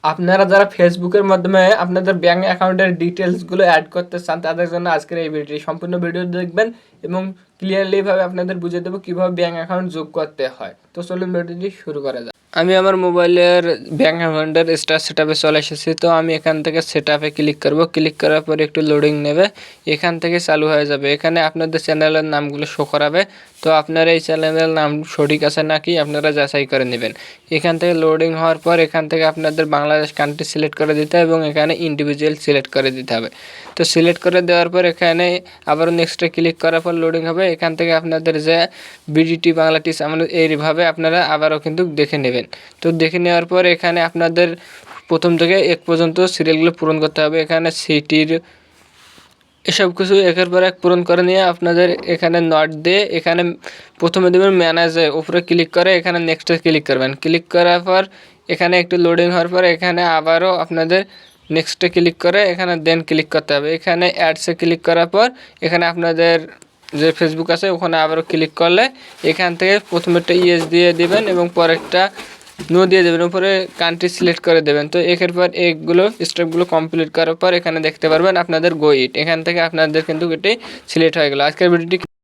আপনারা যারা ফেসবুকের মাধ্যমে আপনাদের ব্যাঙ্ক অ্যাকাউন্টের ডিটেলসগুলো অ্যাড করতে চান তাদের জন্য আজকের এই ভিডিওটি সম্পূর্ণ ভিডিও দেখবেন এবং ক্লিয়ারলিভাবে আপনাদের বুঝিয়ে দেবো কীভাবে ব্যাঙ্ক অ্যাকাউন্ট যোগ করতে হয়। তো চলুন ভিডিওটি শুরু করা যাক। আমি আমার মোবাইলের ব্যাঙ্ক অ্যাকাউন্টের স্টার সেটআপে চলে এসেছি। তো আমি এখান থেকে সেটআপে ক্লিক করব। ক্লিক করার পর একটু লোডিং নেবে, এখান থেকে চালু হয়ে যাবে। এখানে আপনাদের চ্যানেলের নামগুলো শো করাবে। তো আপনার এই চ্যানেলের নাম সঠিক আছে নাকি আপনারা যাচাই করে নেবেন। এখান থেকে লোডিং হওয়ার পর এখান থেকে আপনাদের বাংলাদেশ কান্ট্রি সিলেক্ট করে দিতে হবে এবং এখানে ইন্ডিভিজুয়াল সিলেক্ট করে দিতে হবে। তো সিলেক্ট করে দেওয়ার পর এখানে আবার নেক্সটে ক্লিক করার পর লোডিং হবে। এখান থেকে আপনাদের যে বিডিটি বাংলাটিস আমাদের এইভাবে আপনারা আবারও কিন্তু দেখে নেবেন। তো দেখে নেওয়ার পর এখানে আপনাদের প্রথম থেকে এক পর্যন্ত সিরিয়ালগুলো পূরণ করতে হবে। এখানে সিটির এসব কিছু একের পর এক পূরণ করে নিয়ে আপনাদের এখানে নট দিয়ে এখানে প্রথমে দেবেন ম্যানেজে উপরে ক্লিক করে এখানে নেক্সটে ক্লিক করবেন। ক্লিক করার পর এখানে একটু লোডিং হওয়ার পর এখানে আবারও আপনাদের নেক্সটে ক্লিক করে এখানে দেন ক্লিক করতে হবে। এখানে অ্যাডসে ক্লিক করার পর এখানে আপনাদের যে ফেসবুক আছে ওখানে আবারও ক্লিক করলে এখান থেকে প্রথমেরটা ইয়েস দিয়ে দেবেন এবং পরেরটা নো দিয়ে দেবেন, উপরে কান্ট্রি সিলেক্ট করে দেবেন। তো একের পর এগুলো স্টেপগুলো কমপ্লিট করার পর এখানে দেখতে পারবেন আপনাদের গো ইট, এখান থেকে আপনাদের কিন্তু এটি সিলেক্ট হয়ে গেল। আজকের ভিডিওটি